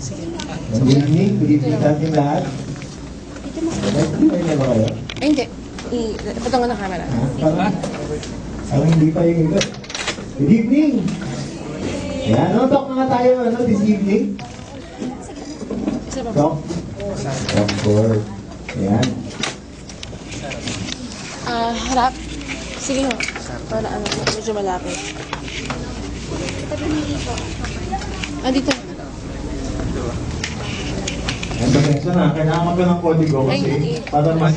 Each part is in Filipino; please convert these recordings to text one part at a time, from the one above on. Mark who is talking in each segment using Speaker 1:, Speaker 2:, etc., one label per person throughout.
Speaker 1: Sige.
Speaker 2: Good evening sa ating lahat. Nag-clear ba kayo?
Speaker 1: Ay, hindi. Ipatungan ng camera.
Speaker 2: Parang hindi pa yung iba. Good evening! Ayan, ano talk na nga tayo this evening?
Speaker 1: Isa pa.
Speaker 2: Talk? Of course. Ayan.
Speaker 1: Harap. Sige ho. Para medyo malapit. Dito.
Speaker 2: Ayan, pasensya na. Kailangan ko ng kodigo kasi para mas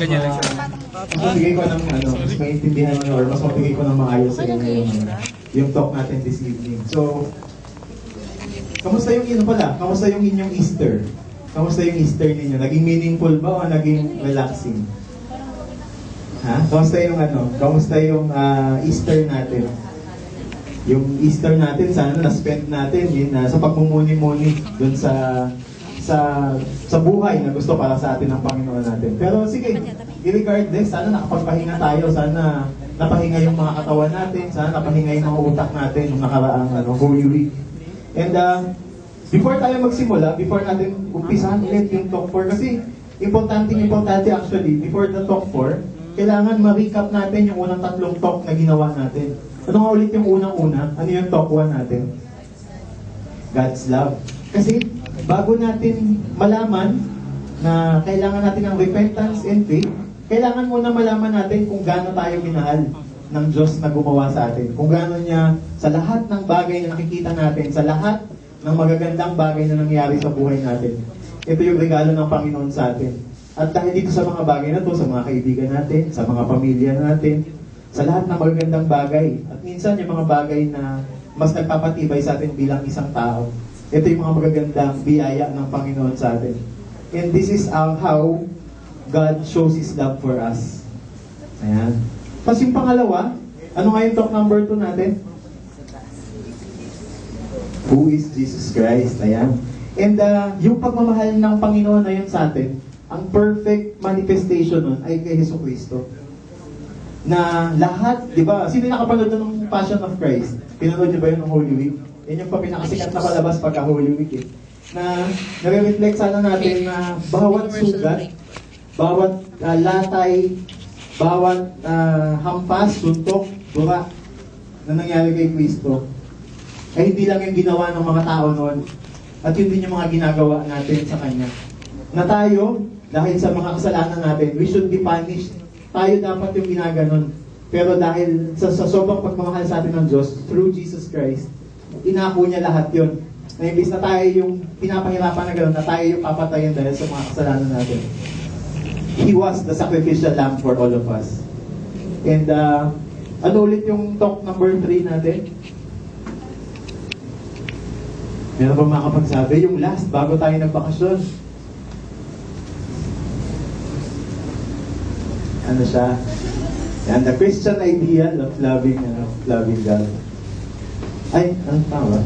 Speaker 2: mabigay ko ng mas maintindihan nyo or mas mabigay ko ng maayos sa inyo yung talk natin this evening. So, kamusta yung Kamusta yung inyong Easter? Kamusta yung Easter ninyo? Naging meaningful ba o naging relaxing? Ha? Kamusta yung Easter natin? Yung Easter natin, sana na-spend natin yun, sa pagmumuni-muni dun sa buhay na gusto para sa atin ng Panginoon natin. Pero sige, regardless, sana nakapagpahinga tayo, sana napahinga yung mga katawan natin, sana napahinga yung mga utak natin nung nakaraang Holy Week. And before tayo magsimula, before natin umpisahan ulit yung talk 4, kasi importante actually, before the talk 4, kailangan ma-recap natin yung unang tatlong talk na ginawa natin. Ano nga ulit yung unang-una? Ano yung talk 1 natin? God's love. Kasi bago natin malaman na kailangan natin ng repentance and faith, kailangan muna malaman natin kung gaano tayo minahal ng Diyos na gumawa sa atin. Kung gaano niya sa lahat ng bagay na nakikita natin, sa lahat ng magagandang bagay na nangyari sa buhay natin. Ito yung regalo ng Panginoon sa atin. At dahil dito sa mga bagay na to, sa mga kaibigan natin, sa mga pamilya natin, sa lahat ng magagandang bagay, at minsan yung mga bagay na mas nagpapatibay sa atin bilang isang tao, ito yung mga magagandang biyaya ng Panginoon sa atin. And this is how God shows His love for us. Ayan. Tapos yung pangalawa, ano nga yung talk number 2 natin? Who is Jesus Christ? Ayan. And yung pagmamahal ng Panginoon na yun sa atin, ang perfect manifestation nun ay kay Jesu Cristo. Na lahat, di ba? Sino yung nakapanood ng Passion of Christ? Pinanood niyo ba yun ng Holy Week? Yan yung pinakasikat na palabas pagka Holy Week na nare-reflect sana natin na bawat sugat, bawat latay, bawat hampas, suntok, dura na nangyari kay Kristo ay hindi lang yung ginawa ng mga tao noon at yun din yung mga ginagawa natin sa Kanya. Na tayo, dahil sa mga kasalanan natin, we should be punished. Tayo dapat yung ginaganon. Pero dahil sa sobrang pagmamahal sa atin ng Diyos, through Jesus Christ, inako niya lahat yun. Na imbis na tayo yung pinapahirapan na gano'n, na tayo yung papatayin dahil sa mga kasalanan natin. He was the sacrificial lamb for all of us. And ano ulit yung talk number 3 natin? Meron ba makapagsabi? Yung last, bago tayo nagbakasyon. Ano siya? And the Christian ideal of loving God. Ay, ano tama?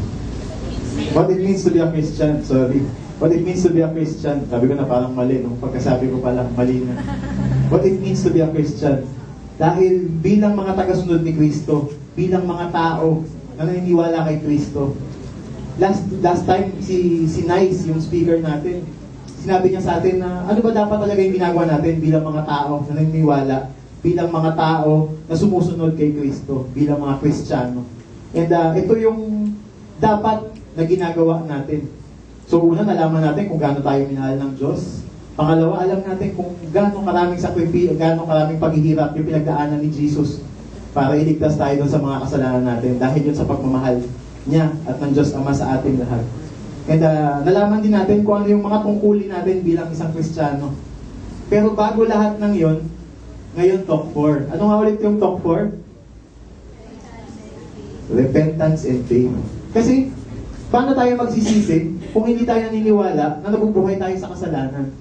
Speaker 2: What it means to be a Christian, sorry. What it means to be a Christian, sabi ko na parang mali, nung pagkasabi ko palang mali na. What it means to be a Christian. Dahil bilang mga tagasunod ni Kristo, bilang mga tao na naniniwala kay Kristo, last time, si Nice, yung speaker natin, sinabi niya sa atin na ano ba dapat talaga yung ginagawa natin bilang mga tao na naniniwala, bilang mga tao na sumusunod kay Kristo, bilang mga Kristiyano. And ito yung dapat na ginagawa natin. So una, nalaman natin kung gaano tayo minahal ng Diyos. Pangalawa, alam natin kung gaano karaming sakripisyo, gaano karaming paghihirap yung pinagdaanan ni Jesus para iligtas tayo dun sa mga kasalanan natin dahil yun sa pagmamahal niya at ng Diyos Ama sa ating lahat. And nalaman din natin kung ano yung mga tungkulin natin bilang isang Kristiyano. Pero bago lahat ng yon, ngayon talk 4. Ano nga ulit yung talk 4? Repentance and faith. Kasi, paano tayo magsisisi kung hindi tayo naniniwala na nabubuhay tayo sa kasalanan?